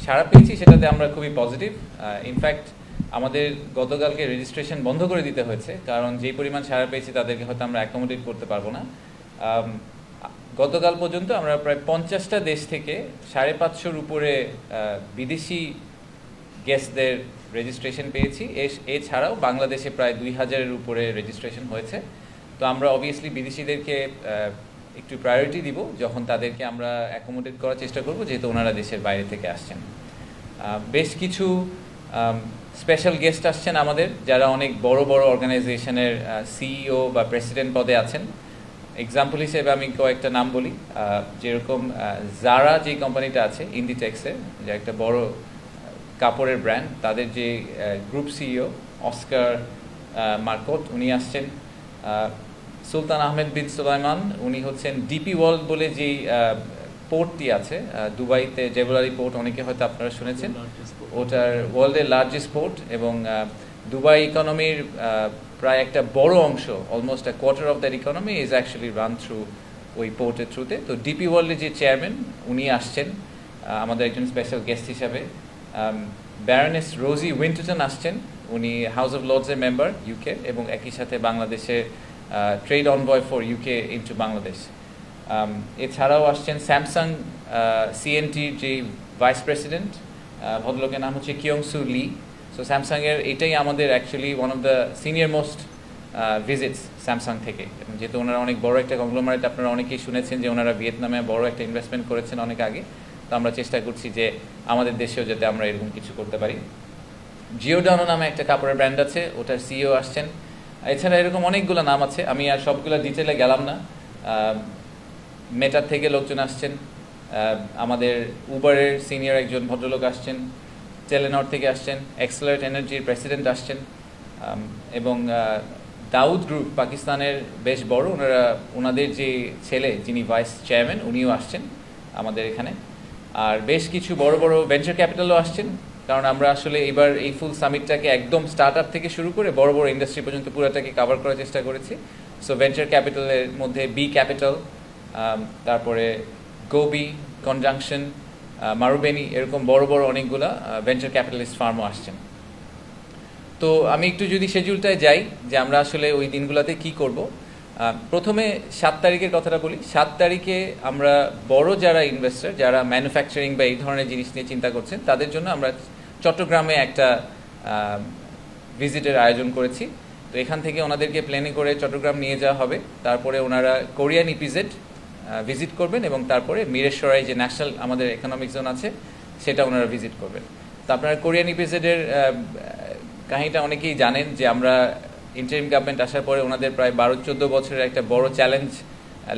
সাড়া পেয়েছি সেটাতে আমরা খুবই পজিটিভ। ইনফ্যাক্ট আমাদের গতকালকে রেজিস্ট্রেশন বন্ধ করে দিতে হয়েছে, কারণ যেই পরিমাণ সাড়া পেয়েছি তাদেরকে হয়তো আমরা অ্যাকোমোডেট করতে পারবো না। গতকাল পর্যন্ত আমরা প্রায় 50টা দেশ থেকে 550-র উপরে বিদেশি গেস্টদের রেজিস্ট্রেশন পেয়েছি। এছাড়াও বাংলাদেশে প্রায় 2000-এর উপরে রেজিস্ট্রেশন হয়েছে। তো আমরা অবভিয়াসলি বিদেশিদেরকে একটু প্রায়োরিটি দিব যখন তাদেরকে আমরা অ্যাকোমোডেট করার চেষ্টা করব, যেহেতু ওনারা দেশের বাইরে থেকে আসছেন। বেশ কিছু স্পেশাল গেস্ট আসছেন আমাদের, যারা অনেক বড় বড় অর্গানাইজেশনের সিইও বা প্রেসিডেন্ট পদে আছেন। এক্সাম্পল হিসেবে আমি কয়েকটা নাম বলি, যেরকম জারা যে কোম্পানিটা আছে ইন্ডিটেক্সের, যে একটা বড় কাপড়ের ব্র্যান্ড, তাদের যে গ্রুপ সিইও অস্কার মার্কট উনি আসছেন। সুলতান আহমেদ বিন সুলাইমান উনি হচ্ছেন ডিপি ওয়ার্ল্ড বলে যেই পোর্টটি আছে দুবাইতে, জেবুলারি পোর্ট, অনেকে হয়তো আপনারা শুনেছেন, ওটার ওয়ার্ল্ডের লার্জেস্ট পোর্ট, এবং দুবাই ইকোনমির প্রায় একটা বড় অংশ, almost a quarter of that economy is actually run through ওই পোর্টের থ্রুতে। তো ডিপি ওয়ার্ল্ডের যে চেয়ারম্যান উনি আসছেন আমাদের একজন স্পেশাল গেস্ট হিসাবে। ব্যারনেস রোজি উইন্টারটন আসছেন, উনি হাউস অফ লর্ডসের মেম্বার ইউকে, এবং একই সাথে বাংলাদেশের trade envoy for UK into Bangladesh. এছাড়াও আসছেন স্যামসাং সিএনটির যে ভাইস প্রেসিডেন্ট, ভদ্রলোকের নাম হচ্ছে কিয়ং সু লি। সো স্যামসাংয়ের এটাই আমাদের actually one of the senior most visits Samsung থেকে, এবং যেহেতু ওনারা অনেক বড় একটা কংগ্লোমারেট, আপনারা অনেকেই শুনেছেন যে ওনারা ভিয়েতনামে বড় একটা ইনভেস্টমেন্ট করেছেন অনেক আগে। তো আমরা চেষ্টা করছি যে আমাদের দেশেও যাতে আমরা এরকম কিছু করতে পারি। জিওডানো নামে একটা কাপড়ের ব্র্যান্ড আছে, ওটার সিইও আসছেন। এছাড়া এরকম অনেকগুলো নাম আছে, আমি আর সবগুলো ডিটেলে গেলাম না। মেটার থেকে লোকজন আসছেন, আমাদের উবারের সিনিয়র একজন ভদ্রলোক আসছেন, টেলেনর থেকে আসছেন, এক্সেলারেট এনার্জির প্রেসিডেন্ট আসছেন, এবং দাউদ গ্রুপ পাকিস্তানের বেশ বড়, ওনাদের যে ছেলে যিনি ভাইস চেয়ারম্যান উনিও আসছেন আমাদের এখানে। আর বেশ কিছু বড় বড় ভেঞ্চার ক্যাপিটালও আসছেন, কারণ আমরা আসলে এবার এই ফুল সামিটটাকে একদম স্টার্ট আপ থেকে শুরু করে বড় বড় ইন্ডাস্ট্রি পর্যন্ত পুরোটাকে কভার করার চেষ্টা করেছি। সো ভেঞ্চার ক্যাপিটালের মধ্যে বি ক্যাপিটাল, তারপরে গোবি, কনজাংশন, মারুবেনি, এরকম বড় বড় অনেকগুলা ভেঞ্চার ক্যাপিটালিস্ট ফার্মও আসছেন। তো আমি একটু যদি শিডিউলটায় যাই যে আমরা আসলে ওই দিনগুলোতে কি করব। প্রথমে 7 তারিখের কথাটা বলি। 7 তারিখে আমরা বড় যারা ইনভেস্টর, যারা ম্যানুফ্যাকচারিং বা এই ধরনের জিনিস নিয়ে চিন্তা করছেন, তাদের জন্য আমরা চট্টগ্রামে একটা ভিজিটের আয়োজন করেছি। তো এখান থেকে ওনাদেরকে প্লেনে করে চট্টগ্রাম নিয়ে যাওয়া হবে, তারপরে ওনারা কোরিয়ান ইপিজেড ভিজিট করবেন, এবং তারপরে মিরেশ্বরাই যে ন্যাশনাল আমাদের ইকোনমিক জোন আছে সেটা ওনারা ভিজিট করবেন। তো আপনারা কোরিয়ান ইপিজেডের কাহিনীটা অনেকেই জানেন যে আমরা ইন্টারিম গভর্নমেন্ট আসার পরে ওনাদের প্রায় 12-14 বছরের একটা বড় চ্যালেঞ্জ,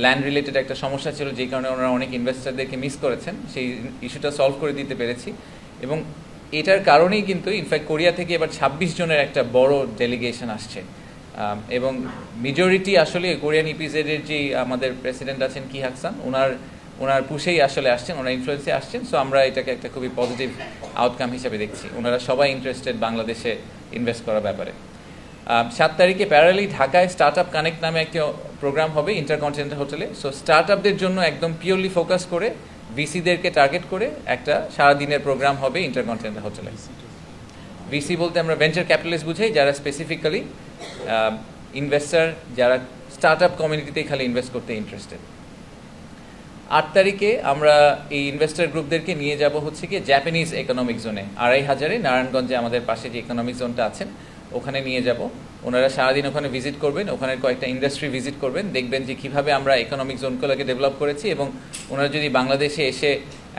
ল্যান্ড রিলেটেড একটা সমস্যা ছিল, যেই কারণে ওনারা অনেক ইনভেস্টারদেরকে মিস করেছেন। সেই ইস্যুটা সলভ করে দিতে পেরেছি, এবং এটার কারণেই কিন্তু ইনফ্যাক্ট কোরিয়া থেকে এবার 26 জনের একটা বড় ডেলিগেশন আসছে, এবং মেজরিটি আসলে কোরিয়ান ইপিজেডের যে আমাদের প্রেসিডেন্ট আছেন কি হাকসান, ওনার পুশেই আসলে আসছেন, ওনার ইনফ্লুয়েন্সে আসছেন। সো আমরা এটাকে একটা খুবই পজিটিভ আউটকাম হিসেবে দেখছি। ওনারা সবাই ইন্টারেস্টেড বাংলাদেশে ইনভেস্ট করার ব্যাপারে। 7 তারিখে প্যারালি ঢাকায় স্টার্ট আপ কানেক্ট নামে একটা প্রোগ্রাম হবে ইন্টারকন্টিনেন্টাল হোটেলে। সো স্টার্ট আপদের জন্য একদম পিওরলি ফোকাস করে ভিসিদেরকে টার্গেট করে একটা সারাদিনের প্রোগ্রাম হবে ইন্টারকন্টিনেন্টাল হোটেলে। ভিসি বলতে আমরা ভেঞ্চার ক্যাপিটালিস্ট বুঝাই, যারা স্পেসিফিক্যালি ইনভেস্টার, যারা স্টার্ট আপ কমিউনিটিতে খালি ইনভেস্ট করতে ইন্টারেস্টেড। 8 তারিখে আমরা এই ইনভেস্টার গ্রুপদেরকে নিয়ে যাব হচ্ছে কি জাপানিজ ইকোনমিক জোনে, 2500-এ নারায়ণগঞ্জে আমাদের পাশে যে ইকোনমিক জোনটা আছেন ওখানে নিয়ে যাব। ওনারা সারাদিন ওখানে ভিজিট করবেন, ওখানে কয়েকটা ইন্ডাস্ট্রি ভিজিট করবেন, দেখবেন যে কীভাবে আমরা ইকোনমিক জোনগুলোকে ডেভেলপ করেছি, এবং ওনারা যদি বাংলাদেশে এসে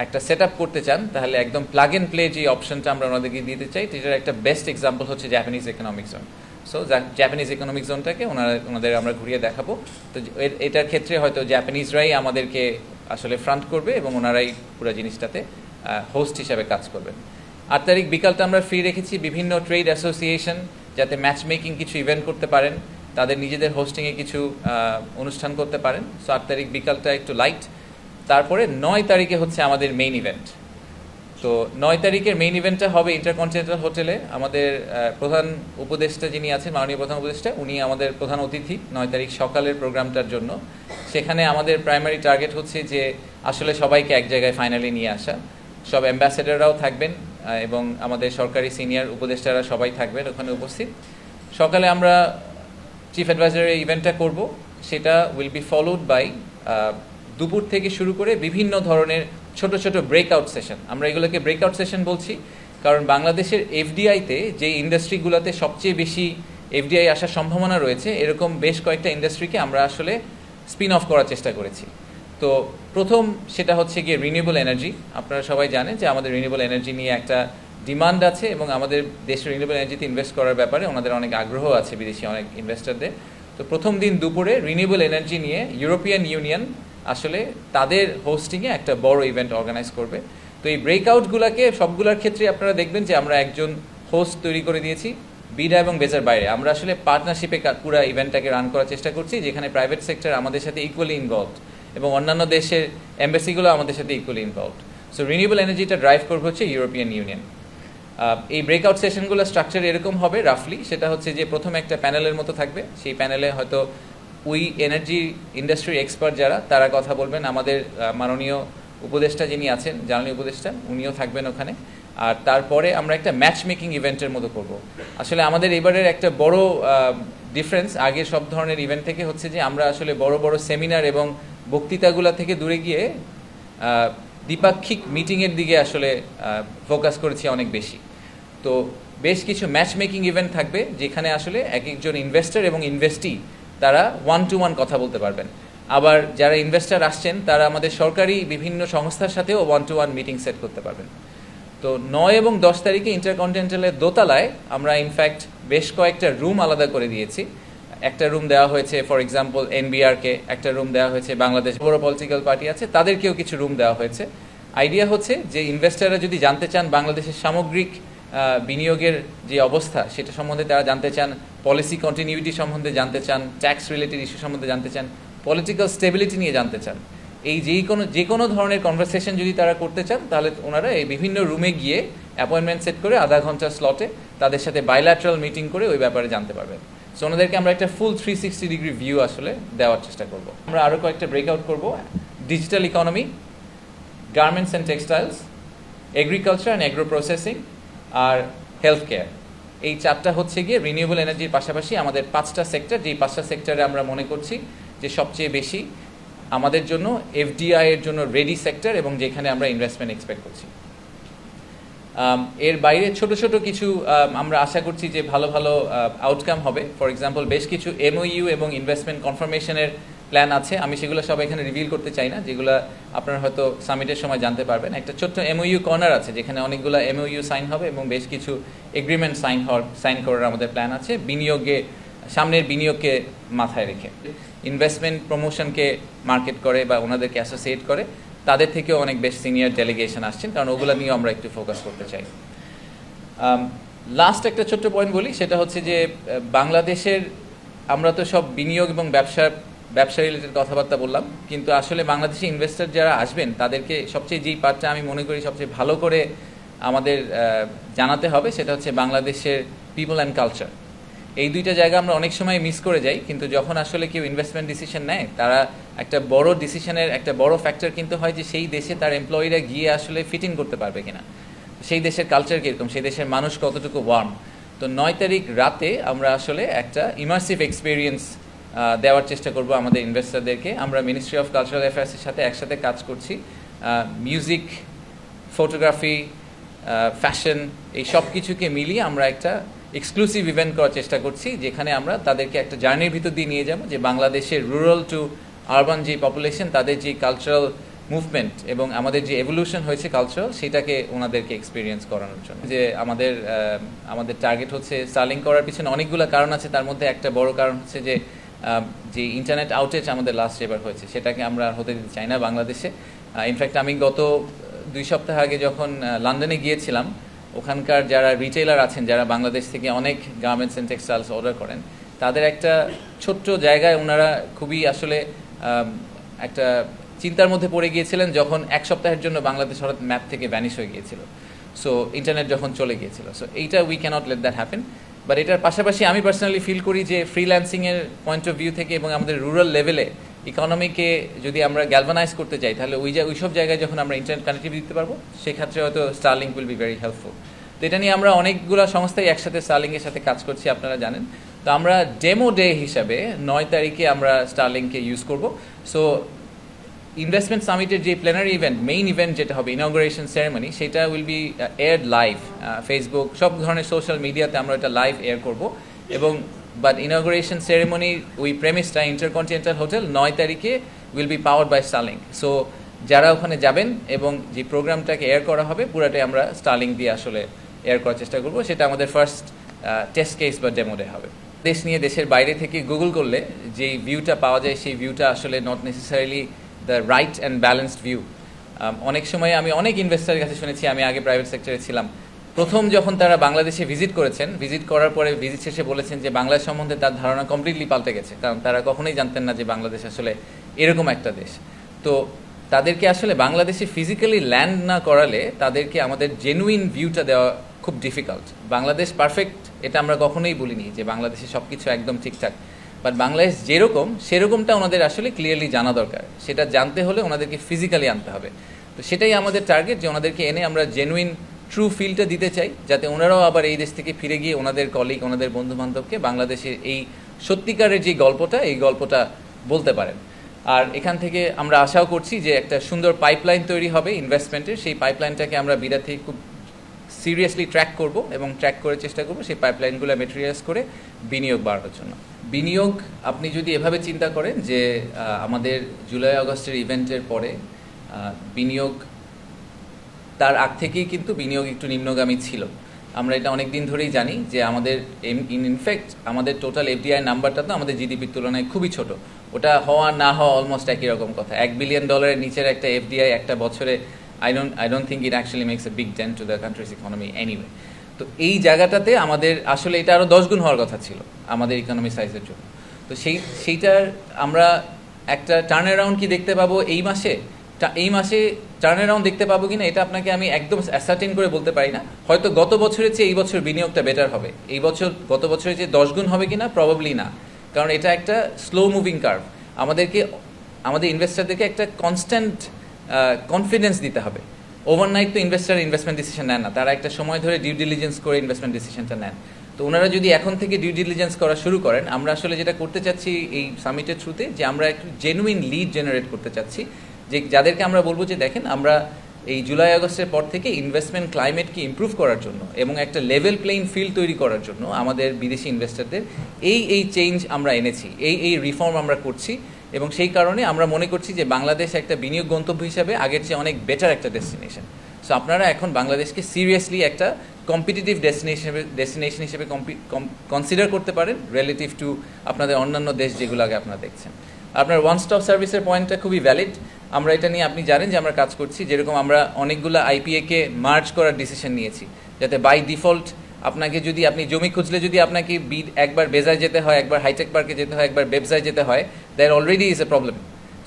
একটা সেট আপ করতে চান তাহলে একদম প্লাগ অ্যান্ড প্লে যে অপশনটা আমরা ওনাদেরকে দিতে চাই, এটার একটা বেস্ট এক্সাম্পল হচ্ছে Japanese economic zone. So Japanese economic জোনটাকে ওনাদের আমরা ঘুরিয়ে দেখাবো। তো এটার ক্ষেত্রে হয়তো জাপানিজরাই আমাদেরকে আসলে ফ্রন্ট করবে, এবং ওনারাই পুরো জিনিসটাতে হোস্ট হিসাবে কাজ করবেন। 8 তারিখ বিকালটা আমরা ফ্রি রেখেছি বিভিন্ন ট্রেড অ্যাসোসিয়েশন যাতে ম্যাচ মেকিং কিছু ইভেন্ট করতে পারেন, তাদের নিজেদের হোস্টিংয়ে কিছু অনুষ্ঠান করতে পারেন। সো 8 তারিখ বিকালটা একটু লাইট। তারপরে 9 তারিখে হচ্ছে আমাদের মেইন ইভেন্ট। তো 9 তারিখের মেইন ইভেন্টটা হবে ইন্টারকন্টিনেন্টাল হোটেলে। আমাদের প্রধান উপদেষ্টা যিনি আছেন, মাননীয় প্রধান উপদেষ্টা, উনি আমাদের প্রধান অতিথি 9 তারিখ সকালের প্রোগ্রামটার জন্য। সেখানে আমাদের প্রাইমারি টার্গেট হচ্ছে যে আসলে সবাইকে এক জায়গায় ফাইনালি নিয়ে আসা। সব অ্যাম্বাসেডাররাও থাকবেন এবং আমাদের সরকারি সিনিয়র উপদেষ্টারা সবাই থাকবেন ওখানে উপস্থিত। সকালে আমরা চিফ অ্যাডভাইজারের ইভেন্টটা করব, সেটা উইল বি ফলোড বাই দুপুর থেকে শুরু করে বিভিন্ন ধরনের ছোট ছোট ব্রেকআউট সেশন। আমরা এগুলোকে ব্রেকআউট সেশন বলছি কারণ বাংলাদেশের এফডিআইতে যে ইন্ডাস্ট্রিগুলোতে সবচেয়ে বেশি এফডিআই আসার সম্ভাবনা রয়েছে, এরকম বেশ কয়েকটা ইন্ডাস্ট্রিকে আমরা আসলে স্পিন অফ করার চেষ্টা করেছি। তো প্রথম সেটা হচ্ছে গিয়ে রিনিউয়েবল এনার্জি। আপনারা সবাই জানেন যে আমাদের রিনিউয়েবল এনার্জি নিয়ে একটা ডিমান্ড আছে এবং আমাদের দেশের রিনিউয়েবল এনার্জিতে ইনভেস্ট করার ব্যাপারে ওনাদের অনেক আগ্রহ আছে বিদেশি অনেক ইনভেস্টরদের। তো প্রথম দিন দুপুরে রিনিউয়েবল এনার্জি নিয়ে ইউরোপিয়ান ইউনিয়ন আসলে তাদের হোস্টিংয়ে একটা বড় ইভেন্ট অর্গানাইজ করবে। তো এই ব্রেকআউটগুলোকে সবগুলোর ক্ষেত্রে আপনারা দেখবেন যে আমরা একজন হোস্ট তৈরি করে দিয়েছি বিডা এবং বেজার বাইরে। আমরা আসলে পার্টনারশিপে পুরো ইভেন্টটাকে রান করার চেষ্টা করছি, যেখানে প্রাইভেট সেক্টর আমাদের সাথে ইকুয়ালি ইনভলভড এবং অন্যান্য দেশের এম্বাসিগুলো আমাদের সাথে ইকুয়ালি ইনভলভড। সো রিনিউয়েবল এনার্জিটা ড্রাইভ করবে হচ্ছে ইউরোপিয়ান ইউনিয়ন। এই ব্রেকআউট সেশনগুলো স্ট্রাকচার এরকম হবে রাফলি, সেটা হচ্ছে যে প্রথমে একটা প্যানেলের মতো থাকবে, সেই প্যানেলে হয়তো ওই এনার্জি ইন্ডাস্ট্রির এক্সপার্ট যারা তারা কথা বলবেন, আমাদের মাননীয় উপদেষ্টা যিনি আছেন জ্বালানি উপদেষ্টা উনিও থাকবেন ওখানে। আর তারপরে আমরা একটা ম্যাচ মেকিং ইভেন্টের মতো করব। আসলে আমাদের এবারের একটা বড় ডিফারেন্স আগের সব ধরনের ইভেন্ট থেকে হচ্ছে যে আমরা আসলে বড় বড় সেমিনার এবং বক্তৃতাগুলো থেকে দূরে গিয়ে দ্বিপাক্ষিক মিটিংয়ের দিকে আসলে ফোকাস করেছি অনেক বেশি। তো বেশ কিছু ম্যাচ মেকিং ইভেন্ট থাকবে যেখানে আসলে এক একজন ইনভেস্টর এবং ইনভেস্টি তারা 1-to-1 কথা বলতে পারবেন। আবার যারা ইনভেস্টর আসছেন তারা আমাদের সরকারি বিভিন্ন সংস্থার সাথেও 1-to-1 মিটিং সেট করতে পারবেন। তো 9 এবং 10 তারিখে ইন্টারকন্টিনেন্টালের দোতলায় আমরা ইনফ্যাক্ট বেশ কয়েকটা রুম আলাদা করে দিয়েছি। একটা রুম দেওয়া হয়েছে ফর এক্সাম্পল এনবিআরকে, একটা রুম দেওয়া হয়েছে বাংলাদেশ বড় পলিটিক্যাল পার্টি আছে তাদেরকেও কিছু রুম দেওয়া হয়েছে। আইডিয়া হচ্ছে যে ইনভেস্টাররা যদি জানতে চান বাংলাদেশের সামগ্রিক বিনিয়োগের যে অবস্থা সেটা সম্বন্ধে তারা জানতে চান, পলিসি কন্টিনিউইটি সম্বন্ধে জানতে চান, ট্যাক্স রিলেটেড ইস্যু সম্বন্ধে জানতে চান, পলিটিক্যাল স্টেবিলিটি নিয়ে জানতে চান, এই যে কোনো ধরনের কনভারসেশন যদি তারা করতে চান তাহলে ওনারা এই বিভিন্ন রুমে গিয়ে অ্যাপয়েন্টমেন্ট সেট করে আধা ঘন্টার স্লটে তাদের সাথে বাইল্যাটারাল মিটিং করে ওই ব্যাপারে জানতে পারবেন। সো ওনাদেরকে আমরা একটা ফুল 360 ডিগ্রি ভিউ আসলে দেওয়ার চেষ্টা করব। আমরা আরও কয়েকটা ব্রেকআউট করব, digital economy, garments and textiles, agriculture and agro processing আর হেলথ কেয়ার। এই চারটা হচ্ছে গিয়ে রিনিউয়েবল এনার্জির পাশাপাশি আমাদের 5টা সেক্টর, যেই 5টা সেক্টরে আমরা মনে করছি যে সবচেয়ে বেশি আমাদের জন্য এফডিআই এর জন্য রেডি সেক্টর এবং যেখানে আমরা ইনভেস্টমেন্ট এক্সপেক্ট করছি। এর বাইরে ছোট ছোট কিছু আমরা আশা করছি যে ভালো ভালো আউটকাম হবে। ফর এক্সাম্পল বেশ কিছু এমওইউ এবং ইনভেস্টমেন্ট কনফার্মেশনের প্ল্যান আছে, আমি সেগুলো সব এখানে রিভিল করতে চাই না, যেগুলো আপনারা হয়তো সামিটের সময় জানতে পারবেন। একটা ছোট্ট এমওইউ কর্নার আছে যেখানে অনেকগুলো এমওইউ সাইন হবে এবং বেশ কিছু এগ্রিমেন্ট সাইন করার আমাদের প্ল্যান আছে সামনের বিনিয়োগকে মাথায় রেখে। ইনভেস্টমেন্ট প্রমোশনকে মার্কেট করে বা ওনাদেরকে অ্যাসোসিয়েট করে তাদের থেকেও অনেক বেশ সিনিয়র ডেলিগেশন আসছেন, কারণ ওগুলো নিয়েও আমরা একটু ফোকাস করতে চাই। লাস্ট একটা ছোট্ট পয়েন্ট বলি, সেটা হচ্ছে যে বাংলাদেশের আমরা তো সব বিনিয়োগ এবং ব্যবসা রিলেটেড কথাবার্তা বললাম, কিন্তু আসলে বাংলাদেশি ইনভেস্টর যারা আসবেন তাদেরকে সবচেয়ে যেই পার্টটা আমি মনে করি সবচেয়ে ভালো করে আমাদের জানাতে হবে সেটা হচ্ছে বাংলাদেশের পিপল অ্যান্ড কালচার। এই দুইটা জায়গা আমরা অনেক সময় মিস করে যাই, কিন্তু যখন আসলে কেউ ইনভেস্টমেন্ট ডিসিশন নেয় তারা একটা বড় ডিসিশনের একটা বড় ফ্যাক্টর কিন্তু হয় যে সেই দেশে তার এমপ্লয়িরা গিয়ে আসলে ফিটিং করতে পারবে কিনা, সেই দেশের কালচার কীরকম, সেই দেশের মানুষ কতটুকু ওয়ার্ম। তো 9 তারিখ রাতে আমরা আসলে একটা ইমার্সিভ এক্সপিরিয়েন্স দেওয়ার চেষ্টা করব আমাদের ইনভেস্টরদেরকে। আমরা মিনিস্ট্রি অফ কালচারাল অ্যাফেয়ার্সের সাথে একসাথে কাজ করছি, মিউজিক, ফটোগ্রাফি, ফ্যাশন, এই সব কিছুকে মিলিয়ে আমরা একটা এক্সক্লুসিভ ইভেন্ট করার চেষ্টা করছি, যেখানে আমরা তাদেরকে একটা জার্নির ভিতর দিয়ে নিয়ে যাব যে বাংলাদেশের রুরাল টু আরবান যে পপুলেশন তাদের যে কালচারাল মুভমেন্ট এবং আমাদের যে এভলিউশন হয়েছে কালচারাল সেটাকে ওনাদেরকে এক্সপিরিয়েন্স করানোর জন্য। যে আমাদের টার্গেট হচ্ছে স্টার্লিং করার পিছনে অনেকগুলো কারণ আছে, তার মধ্যে একটা বড় কারণ হচ্ছে যে ইন্টারনেট আউটেজ আমাদের লাস্ট এবার হয়েছে সেটাকে আমরা হতে দিতে চাই না বাংলাদেশে। ইনফ্যাক্ট আমি গত 2 সপ্তাহ আগে যখন লন্ডনে গিয়েছিলাম, ওখানকার যারা রিটেলার আছেন যারা বাংলাদেশ থেকে অনেক গার্মেন্টস অ্যান্ড টেক্সটাইলস অর্ডার করেন, তাদের একটা ছোট্ট জায়গায় ওনারা খুবই আসলে একটা চিন্তার মধ্যে পড়ে গিয়েছিলেন যখন 1 সপ্তাহের জন্য বাংলাদেশ হঠাৎ ম্যাপ থেকে ভ্যানিশ হয়ে গিয়েছিল, সো ইন্টারনেট যখন চলে গিয়েছিল। সো এইটা we can't let that happen. But এটার পাশাপাশি আমি পার্সোনালি ফিল করি যে ফ্রিল্যান্সিংয়ের পয়েন্ট অফ ভিউ থেকে এবং আমাদের রুরাল লেভেলে ইকোনমিকে যদি আমরা গ্যালভানাইজ করতে চাই তাহলে ওই সব জায়গায় যখন আমরা ইন্টারনেট কানেক্টিভিটি দিতে পারবো সেক্ষেত্রে হয়তো Starlink will be very helpful. তো এটা নিয়ে আমরা অনেকগুলো সংস্থাই একসাথে স্টারলিংকের সাথে কাজ করছি, আপনারা জানেন। তো আমরা ডেমো ডে হিসাবে 9 তারিখে আমরা স্টারলিংককে ইউজ করব। সো ইনভেস্টমেন্ট সামিটের যে প্ল্যানারি ইভেন্ট, মেইন ইভেন্ট যেটা হবে ইনঅগ্রেশন সেরেমনি, সেটা উইল বি এয়ারড লাইভ ফেসবুক, সব ধরনের সোশ্যাল মিডিয়াতে আমরা এটা লাইভ এয়ার করব। এবং বাট ইনঅগ্রেশন সেরেমনির ওই প্রেমিসটা ইন্টারকন্টিনেন্টাল হোটেল 9 তারিখে will be powered by Starlink. So যারা ওখানে যাবেন এবং যে প্রোগ্রামটাকে এয়ার করা হবে পুরাটাই আমরা স্টারলিংক দিয়ে আসলে এয়ার করার চেষ্টা করব। সেটা আমাদের ফার্স্ট টেস্ট কেস বা ডেমো ডে হবে। দেশ নিয়ে দেশের বাইরে থেকে গুগল করলে যেই ভিউটা পাওয়া যায় সেই ভিউটা আসলে not necessarily the right and balanced view. অনেক সময় আমি অনেক ইনভেস্টারের কাছে শুনেছি, আমি আগে প্রাইভেট সেক্টরে ছিলাম, প্রথম যখন তারা বাংলাদেশে ভিজিট করেছেন, ভিজিট করার পরে ভিজিট শেষে বলেছেন যে বাংলাদেশ সম্বন্ধে তার ধারণা কমপ্লিটলি পাল্টে গেছে, কারণ তারা কখনোই জানতেন না যে বাংলাদেশ আসলে এরকম একটা দেশ। তো তাদেরকে আসলে বাংলাদেশে ফিজিক্যালি ল্যান্ড না করালে তাদেরকে আমাদের জেনুইন ভিউটা দেওয়া খুব ডিফিকাল্ট। বাংলাদেশ পারফেক্ট এটা আমরা কখনোই বলিনি যে বাংলাদেশে সব কিছু একদম ঠিকঠাক, বাট বাংলাদেশ যেরকম সেরকমটা ওনাদের আসলে ক্লিয়ারলি জানা দরকার। সেটা জানতে হলে ওনাদেরকে ফিজিক্যালি আনতে হবে। তো সেটাই আমাদের টার্গেট, যে ওনাদেরকে এনে আমরা জেনুইন ট্রু ফিলটা দিতে চাই, যাতে ওনারাও আবার এই দেশ থেকে ফিরে গিয়ে ওনাদের কলিগ, ওনাদের বন্ধুবান্ধবকে বাংলাদেশের এই সত্যিকারের যে গল্পটা, এই গল্পটা বলতে পারেন। আর এখান থেকে আমরা আশাও করছি যে একটা সুন্দর পাইপলাইন তৈরি হবে ইনভেস্টমেন্টের। সেই পাইপলাইনটাকে আমরা বিডা থেকে খুব সিরিয়াসলি ট্র্যাক করব এবং ট্র্যাক করে চেষ্টা করব সেই পাইপলাইনগুলো মেটেরিয়ালাইজ করে বিনিয়োগ বাড়ানোর জন্য। বিনিয়োগ আপনি যদি এভাবে চিন্তা করেন যে আমাদের জুলাই আগস্টের ইভেন্টের পরে বিনিয়োগ, তার আগ থেকেই কিন্তু বিনিয়োগ একটু নিম্নগামী ছিল। আমরা এটা অনেক দিন ধরেই জানি যে আমাদের ইনফ্যাক্ট আমাদের টোটাল এফডিআই নাম্বারটা তো আমাদের জিডিপির তুলনায় খুবই ছোট। ওটা হওয়া না হওয়া অলমোস্ট একই রকম কথা। $1 বিলিয়ন নিচের একটা এফডিআই একটা বছরে I don't think it actually makes a big dent to the country's economy anyway. তো এই জায়গাটাতে আমাদের আসলে এটা আরও 10 গুণ হওয়ার কথা ছিল আমাদের ইকোনমি সাইজের জন্য। তো সেইটার আমরা একটা টার্ন অ্যারাউন্ড কি দেখতে পাবো এই মাসে টার্ন অ্যারাউন্ড দেখতে পাবো কিনা এটা আপনাকে আমি একদম অ্যাসার্টেন করে বলতে পারি না। হয়তো গত বছরের চেয়ে এই বছর বিনিয়োগটা বেটার হবে, এই বছর গত বছরের চেয়ে 10 গুণ হবে কিনা প্রবাবলি না, কারণ এটা একটা স্লো মুভিং কার্ভ। আমাদের ইনভেস্টারদেরকে একটা কনস্ট্যান্ট কনফিডেন্স দিতে হবে। ওভারনাইট তো ইনভেস্টমেন্ট ডিসিশন নেন না, তারা একটা সময় ধরে ডিউ ডিলিজেন্স করে ইনভেস্টমেন্ট ডিসিশনটা নেন। তো ওনারা যদি এখন থেকে ডিউ ডিলিজেন্স করা শুরু করেন, আমরা আসলে যেটা করতে চাচ্ছি এই সামিটের থ্রুতে, যে আমরা একটু জেনুইন লিড জেনারেট করতে চাচ্ছি, যে যাদেরকে আমরা বলবো যে দেখেন আমরা এই জুলাই আগস্টের পর থেকে ইনভেস্টমেন্ট ক্লাইমেটকে ইমপ্রুভ করার জন্য এবং একটা লেভেল প্লেইং ফিল্ড তৈরি করার জন্য আমাদের বিদেশি ইনভেস্টরদের এই চেঞ্জ আমরা এনেছি, এই রিফর্ম আমরা করছি। এবং সেই কারণে আমরা মনে করছি যে বাংলাদেশ একটা বিনিয়োগ গন্তব্য হিসাবে আগের চেয়ে অনেক বেটার একটা ডেস্টিনেশন। সো আপনারা এখন বাংলাদেশকে সিরিয়াসলি একটা কম্পিটিটিভ ডেস্টিনেশন হিসেবে কনসিডার করতে পারেন রিলেটিভ টু আপনাদের অন্যান্য দেশ যেগুলো আগে আপনারা দেখছেন। আপনার ওয়ান স্টপ সার্ভিসের পয়েন্টটা খুবই ভ্যালিড। আমরা এটা নিয়ে আপনি জানেন যে আমরা কাজ করছি। যেরকম আমরা অনেকগুলো আইপিএকে মার্জ করার ডিসিশন নিয়েছি, যাতে বাই ডিফল্ট আপনাকে যদি আপনি জমি খুঁজলে যদি আপনাকে একবার বেজায় যেতে হয়, একবার হাইটেক পার্কে যেতে হয়, একবার বেবসায় যেতে হয়, there already is a problem.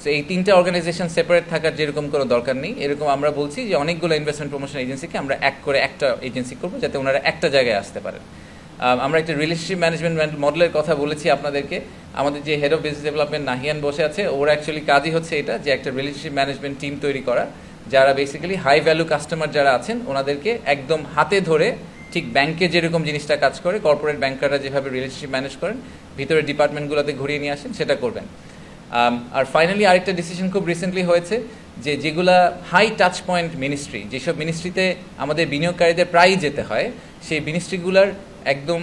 So এই তিনটা অর্গানাইজেশন সেপারেট থাকার যেরকম কোনো দরকার নেই। এরকম আমরা বলছি যে অনেকগুলো ইনভেস্টমেন্ট প্রমোশন এজেন্সিকে আমরা একটা এজেন্সি করবো, যাতে ওনারা একটা জায়গায় আসতে পারেন। আমরা একটা রিলেশনশিপ ম্যানেজমেন্ট মডেলের কথা বলেছি আপনাদেরকে। আমাদের যে head of business development Nahiyan বসে আছে, ওর অ্যাকচুয়ালি কাজই হচ্ছে এটা, যে একটা রিলেশনশিপ ম্যানেজমেন্ট টিম তৈরি করা, যারা বেসিক্যালি হাই ভ্যালু কাস্টমার যারা আছেন ওনাদেরকে একদম হাতে ধরে, ঠিক ব্যাংকে যেরকম জিনিসটা কাজ করে, কর্পোরেট ব্যাংকাররা যেভাবে রিলেশনশিপ ম্যানেজ করেন, ভিতরে ডিপার্টমেন্টগুলোতে ঘুরিয়ে নিয়ে আসেন, সেটা করবেন। আর ফাইনালি আরেকটা ডিসিশন খুব রিসেন্টলি হয়েছে, যে যেগুলা হাই টাচ পয়েন্ট মিনিস্ট্রি, যেসব মিনিস্ট্রিতে আমাদের বিনিয়োগকারীদের প্রায়ই যেতে হয়, সেই মিনিস্ট্রিগুলার একদম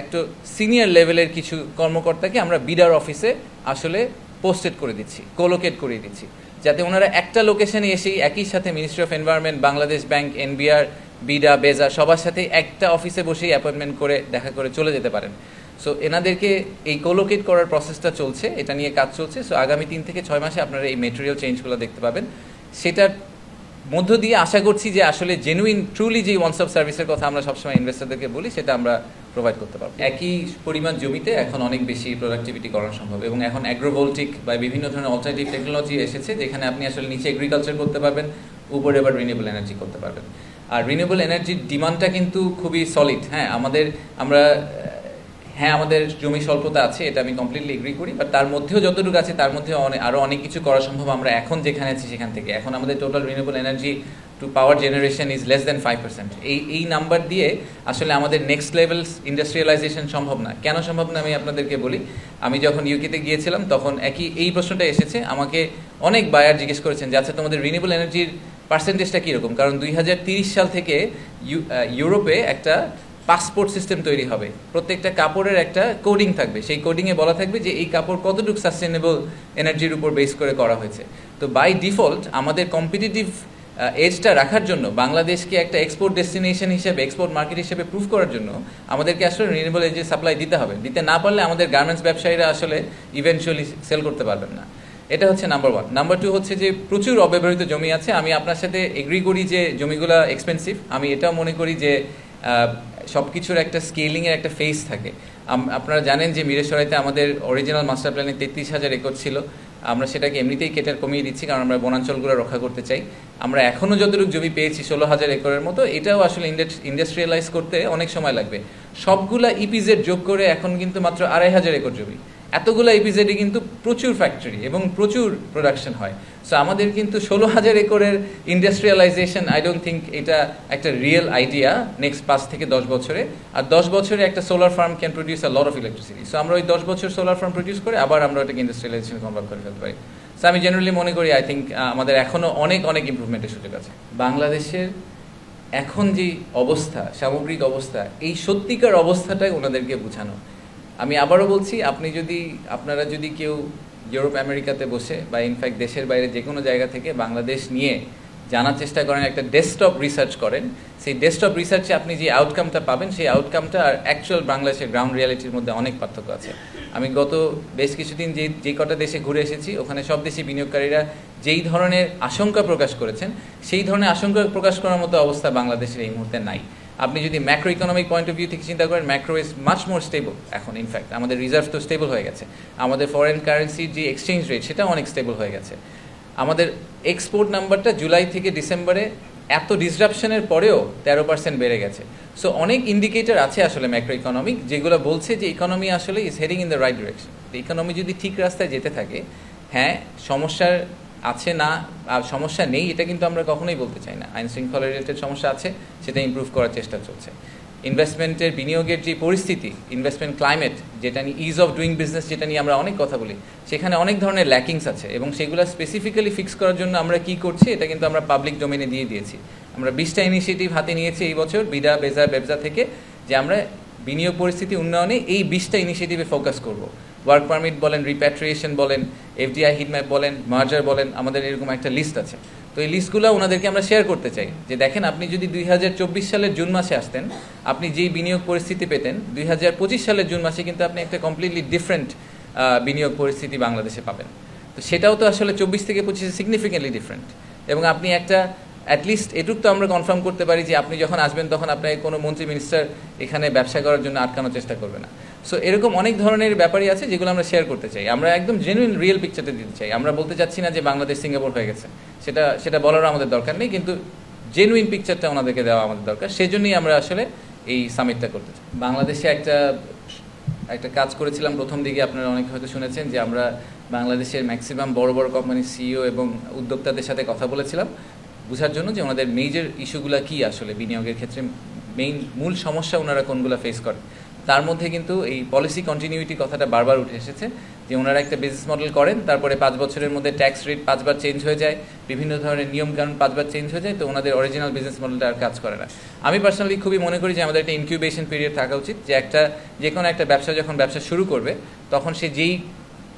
একটু সিনিয়র লেভেলের কিছু কর্মকর্তাকে আমরা বিডার অফিসে আসলে পোস্টেড করে দিচ্ছি, কোলোকেট করে দিচ্ছি, যাতে ওনারা একটা লোকেশনে এসেই একই সাথে Ministry of Environment, Bangladesh Bank, NBR, BIDA, BEZA সবার সাথে একটা অফিসে বসেই অ্যাপয়েন্টমেন্ট করে দেখা করে চলে যেতে পারেন। সো এনাদেরকে এই কোলোকেট করার প্রসেসটা চলছে, এটা নিয়ে কাজ চলছে। সো আগামী 3 থেকে 6 মাসে আপনারা এই মেটেরিয়াল চেঞ্জগুলো দেখতে পাবেন। সেটার মধ্য দিয়ে আশা করছি যে আসলে জেনুইন ট্রুলি যে ওয়ান স্টপ সার্ভিসের কথা আমরা সবসময় ইনভেস্টরদেরকে বলি, সেটা আমরা প্রোভাইড করতে পারবো। একই পরিমাণ জমিতে এখন অনেক বেশি প্রোডাক্টিভিটি করা সম্ভব, এবং এখন অ্যাগ্রোভোল্টিক বা বিভিন্ন ধরনের অল্টারনেটিভ টেকনোলজি এসেছে, যেখানে আপনি আসলে নিচে এগ্রিকালচার করতে পারবেন, উপরে এবার রিনিউয়েবল এনার্জি করতে পারবেন। আর রিনিউয়েবল এনার্জির ডিমান্ডটা কিন্তু খুবই সলিড। হ্যাঁ, আমরা হ্যাঁ আমাদের জমি স্বল্পতা আছে, এটা আমি কমপ্লিটলি এগ্রি করি, বাট তার মধ্যেও যতটুকু আছে তার মধ্যে আরও অনেক কিছু করা সম্ভব। আমরা এখন যেখানে আছি সেখান থেকে এখন আমাদের total renewable energy to power generation is less than 5%। এই নাম্বার দিয়ে আসলে আমাদের নেক্সট লেভেল ইন্ডাস্ট্রিয়ালাইজেশন সম্ভব না। কেন সম্ভব না আমি আপনাদেরকে বলি। আমি যখন ইউকেতে গিয়েছিলাম তখন এই প্রশ্নটা এসেছে, আমাকে অনেক বায়ার জিজ্ঞেস করেছেন যে আচ্ছা তোমাদের রিনিউয়েবল এনার্জির পার্সেন্টেজটা কীরকম, কারণ 2030 সাল থেকে ইউরোপে একটা পাসপোর্ট সিস্টেম তৈরি হবে, প্রত্যেকটা কাপড়ের একটা কোডিং থাকবে, সেই কোডিংয়ে বলা থাকবে যে এই কাপড় কতটুকু সাস্টেনেবল এনার্জির উপর বেস করে করা হয়েছে। তো বাই ডিফল্ট আমাদের কম্পিটিটিভ এজটা রাখার জন্য বাংলাদেশকে একটা এক্সপোর্ট ডেস্টিনেশন হিসেবে, এক্সপোর্ট মার্কেট হিসেবে প্রুভ করার জন্য আমাদেরকে আসলে রিনিউয়েবল এনার্জি সাপ্লাই দিতে হবে। দিতে না পারলে আমাদের গার্মেন্টস ব্যবসায়ীরা আসলে ইভেনচুয়ালি সেল করতে পারবেন না। এটা হচ্ছে নাম্বার 1। নাম্বার 2 হচ্ছে যে প্রচুর অব্যবহৃত জমি আছে। আমি আপনার সাথে এগ্রি করি যে জমিগুলো এক্সপেন্সিভ। আমি এটাও মনে করি যে সব কিছুর একটা স্কেলিংয়ের একটা ফেজ থাকে। আপনারা জানেন যে মিরেশরাইতে আমাদের অরিজিনাল মাস্টার প্ল্যানে 33,000 একর ছিল, আমরা সেটাকে এমনিতেই কেটে কমিয়ে দিচ্ছি কারণ আমরা বনাঞ্চলগুলো রক্ষা করতে চাই। আমরা এখনও যতটুকু জমি পেয়েছি 16,000 একরের মতো, এটাও আসলে ইন্ডাস্ট্রিয়ালাইজ করতে অনেক সময় লাগবে। সবগুলা ইপিজেড যোগ করে এখন কিন্তু মাত্র 2,500 একর জমি। এতগুলো ইপিজেডে কিন্তু প্রচুর ফ্যাক্টরি এবং প্রচুর প্রোডাকশন হয়। সো আমাদের কিন্তু 16,000 একরের ইন্ডাস্ট্রিয়ালাইজেশন আই ডোন্ট থিঙ্ক এটা একটা রিয়েল আইডিয়া নেক্সট 5 থেকে 10 বছরে। আর 10 বছরে একটা solar farm can produce a lot of electricity. So আমরা ওই 10 বছর সোলার ফার্ম প্রডিউস করে আবার আমরা ওটাকে ইন্ডাস্ট্রিয়ালাইজেশন কনভার্ট করে ফেলতে পারি। সো আমি জেনারেলি মনে করি আই থিঙ্ক আমাদের এখনও অনেক ইমপ্রুভমেন্টের সুযোগ আছে। বাংলাদেশের এখন যে অবস্থা, সামগ্রিক অবস্থা, এই সত্যিকার অবস্থাটাই ওনাদেরকে বোঝানো। আমি আবারও বলছি, আপনারা যদি কেউ ইউরোপ আমেরিকাতে বসে বা ইনফ্যাক্ট দেশের বাইরে যে কোনো জায়গা থেকে বাংলাদেশ নিয়ে জানার চেষ্টা করেন, একটা ডেস্কটপ রিসার্চ করেন, সেই ডেস্কটপ রিসার্চে আপনি যে আউটকামটা পাবেন সেই আউটকামটা আর অ্যাকচুয়াল বাংলাদেশের গ্রাউন্ড রিয়ালিটির মধ্যে অনেক পার্থক্য আছে। আমি গত বেশ কিছুদিন যে কটা দেশে ঘুরে এসেছি, ওখানে সব দেশি বিনিয়োগকারীরা যেই ধরনের আশঙ্কা প্রকাশ করেছেন সেই ধরনের আশঙ্কা প্রকাশ করার মতো অবস্থা বাংলাদেশের এই মুহূর্তে নাই। আপনি যদি macro economic point of view থেকে চিন্তা করেন, macro is much more stable এখন। ইনফ্যাক্ট আমাদের রিজার্ভ তো স্টেবল হয়ে গেছে, আমাদের ফরেন কারেন্সির যে এক্সচেঞ্জ রেট সেটাও অনেক স্টেবল হয়ে গেছে। আমাদের এক্সপোর্ট নাম্বারটা জুলাই থেকে ডিসেম্বরে এত ডিসরাপশনের পরেও 13% বেড়ে গেছে। সো অনেক ইন্ডিকেটর আছে আসলে ম্যাক্রো ইকোনমিক, যেগুলো বলছে যে ইকোনমি আসলে is heading in the right direction. তো ইকোনমি যদি ঠিক রাস্তায় যেতে থাকে, হ্যাঁ সমস্যার আছে না সমস্যা নেই এটা কিন্তু আমরা কখনোই বলতে চাই না। আইন শৃঙ্খলা রিলেটেড সমস্যা আছে, সেটা ইমপ্রুভ করার চেষ্টা চলছে। ইনভেস্টমেন্টের বিনিয়োগের যে পরিস্থিতি, ইনভেস্টমেন্ট ক্লাইমেট, যেটা নিয়ে ইজ অফ ডুইং বিজনেস, যেটা নিয়ে আমরা অনেক কথা বলি, সেখানে অনেক ধরনের ল্যাকিংস আছে এবং সেগুলো স্পেসিফিক্যালি ফিক্স করার জন্য আমরা কি করছি এটা কিন্তু আমরা পাবলিক ডোমেনে দিয়ে দিয়েছি। আমরা 20টা ইনিশিয়েটিভ হাতে নিয়েছি এই বছর বিডা বেবজা থেকে, যে আমরা বিনিয়োগ পরিস্থিতি উন্নয়নে এই 20টা ইনিশিয়েটিভে ফোকাস করব। ওয়ার্ক পারমিট বলেন, রিপ্যাট্রিয়েশন বলেন, এফডিআই হিটম্যাপ বলেন, মার্জার বলেন, আমাদের এরকম একটা লিস্ট আছে। তো এই লিস্টগুলো ওনাদেরকে আমরা শেয়ার করতে চাই যে দেখেন, আপনি যদি 2024 সালের জুন মাসে আসতেন, আপনি যেই বিনিয়োগ পরিস্থিতি পেতেন 2025 সালের জুন মাসে কিন্তু আপনি একটা কমপ্লিটলি ডিফারেন্ট বিনিয়োগ পরিস্থিতি বাংলাদেশে পাবেন। তো সেটাও তো আসলে 24 থেকে 25 সিগনিফিকেন্টলি ডিফারেন্ট। এবং আপনি একটা অ্যাটলিস্ট এটুক তো আমরা কনফার্ম করতে পারি যে আপনি যখন আসবেন তখন আপনাকে কোনো মন্ত্রী মিনিস্টার এখানে ব্যবসা করার জন্য আটকানোর চেষ্টা করবে না। সো এরকম অনেক ধরনের ব্যাপারই আছে যেগুলো আমরা শেয়ার করতে চাই। আমরা একদম জেনুইন রিয়েল পিকচারটা দিতে চাই। আমরা বলতে চাচ্ছি না যে বাংলাদেশ সিঙ্গাপুর হয়ে গেছে, সেটা বলারও আমাদের দরকার নেই, কিন্তু জেনুইন পিকচারটা ওনাদেরকে দেওয়া আমাদের দরকার। সেজন্যই আমরা আসলে এই সামিটটা করতে চাই। বাংলাদেশে একটা কাজ করেছিলাম প্রথম দিকে, আপনারা অনেকে হয়তো শুনেছেন যে আমরা বাংলাদেশের ম্যাক্সিমাম বড় কোম্পানির সিইও এবং উদ্যোক্তাদের সাথে কথা বলেছিলাম বোঝার জন্য যে ওনাদের মেজর ইস্যুগুলো কী, আসলে বিনিয়োগের ক্ষেত্রে মূল সমস্যা ওনারা কোনগুলো ফেস করে। তার মধ্যে কিন্তু এই পলিসি কন্টিনিউইটি কথাটা বারবার উঠে এসেছে, যে ওনারা একটা বিজনেস মডেল করেন, তারপরে 5 বছরের মধ্যে ট্যাক্স রেট 5 বার চেঞ্জ হয়ে যায়, বিভিন্ন ধরনের নিয়মকানুন 5 বার চেঞ্জ হয়ে যায়, তো ওনাদের অরিজিনাল বিজনেস মডেলটা আর কাজ করে না। আমি পার্সোনালি খুবই মনে করি যে আমাদের একটা ইনকিউবেশন পিরিয়ড থাকা উচিত, যে কোনো একটা ব্যবসা যখন ব্যবসা শুরু করবে তখন সে যেই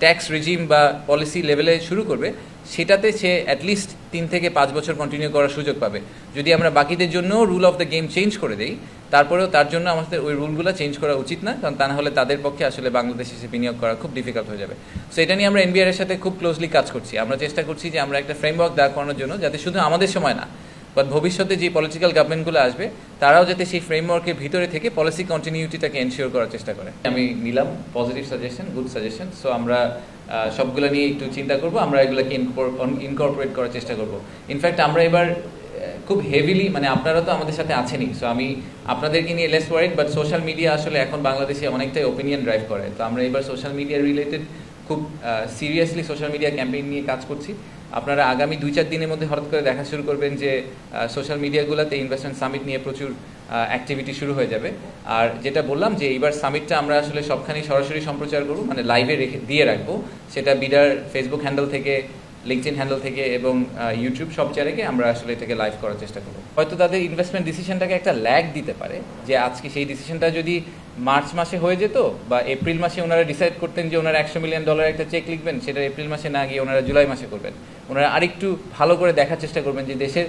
ট্যাক্স রিজিম বা পলিসি লেভেলে শুরু করবে সেটাতে সে অ্যাটলিস্ট 3 থেকে 5 বছর কন্টিনিউ করার সুযোগ পাবে। যদি আমরা বাকিদের জন্য rule of the game change করে দেই, তারপরেও তার জন্য আমাদের ওই রুলগুলো চেঞ্জ করা উচিত না, কারণ তা না হলে তাদের পক্ষে আসলে বাংলাদেশে এসে বিনিয়োগ করা খুব ডিফিকাল্ট হয়ে যাবে। সো এটা নিয়ে আমরা এনবিআর এর সাথে খুব ক্লোজলি কাজ করছি। আমরা চেষ্টা করছি যে আমরা একটা ফ্রেমওয়ার্ক দাঁড় করানোর জন্য, যাতে শুধু আমাদের সময় না বাট ভবিষ্যতে যে পলিটিক্যাল গভর্নমেন্টগুলো আসবে তারাও যাতে সেই ফ্রেমওয়ার্কের ভিতরে থেকে পলিসি কন্টিনিউটিটাকে এনশিওর করার চেষ্টা করে। আমি নিলাম positive suggestion, good suggestion. So আমরা সবগুলো নিয়ে একটু চিন্তা করব, আমরা এগুলোকে ইনকর্পোরেট করার চেষ্টা করব। ইনফ্যাক্ট আমরা এবার খুব হেভিলি, মানে আপনারা তো আমাদের সাথে আছেনই, সো আমি আপনাদেরকে নিয়ে less worried, but social media আসলে এখন বাংলাদেশে অনেকটাই ওপিনিয়ন ড্রাইভ করে। তো আমরা এবার সোশ্যাল মিডিয়া রিলেটেড খুব সিরিয়াসলি সোশ্যাল মিডিয়া ক্যাম্পেইন নিয়ে কাজ করছি। আপনারা আগামী 2-4 দিনের মধ্যে হঠাৎ করে দেখা শুরু করবেন যে সোশ্যাল মিডিয়াগুলোতে ইনভেস্টমেন্ট সামিট নিয়ে প্রচুর অ্যাক্টিভিটি শুরু হয়ে যাবে। আর যেটা বললাম যে এইবার সামিটটা আমরা আসলে সবখানেই সরাসরি সম্প্রচার করব, মানে লাইভে দিয়ে রাখবো, সেটা বিডার ফেসবুক হ্যান্ডেল থেকে, লিঙ্কডইন হ্যান্ডেল থেকে এবং ইউটিউব সব জায়গায় আমরা আসলে এটাকে লাইভ করার চেষ্টা করব। হয়তো তাদের ইনভেস্টমেন্ট ডিসিশনটাকে একটা ল্যাগ দিতে পারে, যে আজকে সেই ডিসিশনটা যদি মার্চ মাসে হয়ে যেত বা এপ্রিল মাসে ওনারা ডিসাইড করতেন যে ওনারা $100 মিলিয়ন একটা চেক লিখবেন, সেটা এপ্রিল মাসে না গিয়ে ওনারা জুলাই মাসে করবেন। ওনারা আরেকটু ভালো করে দেখার চেষ্টা করবেন যে দেশের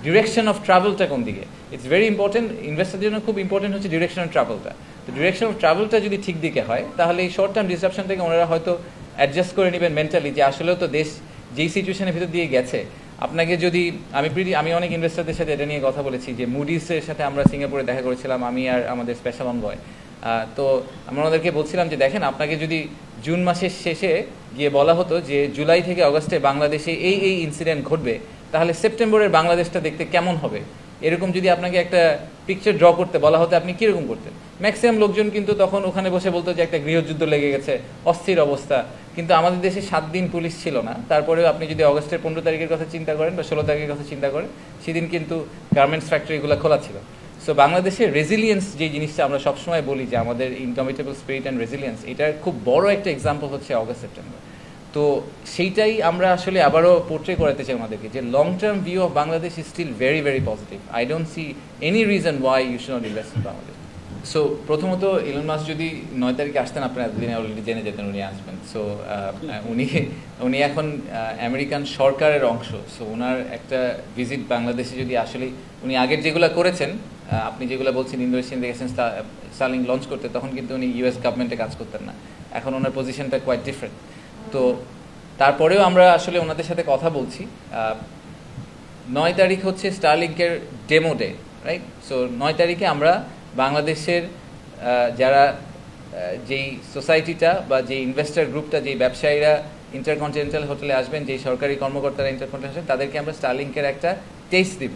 ডিরেকশন অফ ট্রাভেলটা কোন দিকে। ইটস ভেরি ইম্পর্টেন্ট, ইনভেস্টারদের জন্য খুব ইম্পর্টেন্ট হচ্ছে ডিরেকশন অফ ট্রাভেলটা। তো ডিরেকশন অফ ট্রাভেলটা যদি ঠিক দিকে হয়, তাহলে এই শর্ট টার্ম ডিসরাপশন থেকে ওনারা হয়তো অ্যাডজাস্ট করে নেবেন মেন্টালি, যে আসলেও তো দেশ যেই সিচুয়েশনের ভিতর দিয়ে গেছে, আপনাকে যদি আমি অনেক ইনভেস্টারদের সাথে এটা নিয়ে কথা বলেছি, যে মুডিসের সাথে আমরা সিঙ্গাপুরে দেখা করেছিলাম, আমি আর আমাদের স্পেশাল অনবয়। তো আমরা ওনাদেরকে বলছিলাম যে দেখেন, আপনাকে যদি জুন মাসের শেষে গিয়ে বলা হতো যে জুলাই থেকে অগাস্টে বাংলাদেশে এই ইনসিডেন্ট ঘটবে, তাহলে সেপ্টেম্বরের বাংলাদেশটা দেখতে কেমন হবে, এরকম যদি আপনাকে একটা পিকচার ড্র করতে বলা হতো, আপনি কীরকম করতেন? ম্যাক্সিমাম লোকজন কিন্তু তখন ওখানে বসে বলতো যে একটা গৃহযুদ্ধ লেগে গেছে, অস্থির অবস্থা। কিন্তু আমাদের দেশে 7 দিন পুলিশ ছিল না, তারপরেও আপনি যদি অগস্টের 15 তারিখের কথা চিন্তা করেন বা 16 তারিখের কথা চিন্তা করেন, সেদিন কিন্তু গার্মেন্টস ফ্যাক্টরিগুলো খোলা ছিল। সো বাংলাদেশের রেজিলিয়েন্স যে জিনিসটা আমরা সবসময় বলি যে আমাদের ইনকমিটেবল স্পিরিট অ্যান্ড রেজিলিয়েন্স, এটার খুব বড় একটা এক্সাম্পল হচ্ছে অগস্ট সেপ্টেম্বর। তো সেইটাই আমরা আসলে আবারও পোর্ট্রে করাতে চাই আমাদেরকে, যে long term view of Bangladesh is still very very positive. I don't see any reason why you should not invest in Bangladesh. So প্রথমত ইলন মাস্ক যদি 9 তারিখে আসতেন, আপনারা এতদিনে অলরেডি জেনে যেতেন উনি আসবেন। সো উনি এখন আমেরিকান সরকারের অংশ। সো ওনার একটা ভিজিট বাংলাদেশে যদি আসলে উনি আগের যেগুলো করেছেন, আপনি যেগুলো বলছেন ইন্দোনেশিয়ান দেখেছেন স্টারলিংক লঞ্চ করতে, তখন কিন্তু উনি ইউএস গভর্নমেন্টে কাজ করতেন না, এখন ওনার পজিশনটা কোয়াইট ডিফারেন্ট। তো তারপরেও আমরা আসলে ওনাদের সাথে কথা বলছি। 9 তারিখ হচ্ছে স্টারলিংকের ডেমো ডে, রাইট? সো 9 তারিখে আমরা বাংলাদেশের যারা যেই সোসাইটিটা বা যেই ইনভেস্টার গ্রুপটা, যেই ব্যবসায়ীরা ইন্টারকন্টিনেন্টাল হোটেলে আসবেন, যেই সরকারি কর্মকর্তারা ইন্টারকন্টিনেন্টাল আসবেন, তাদেরকে আমরা স্টারলিংকের একটা টেস্ট দিব।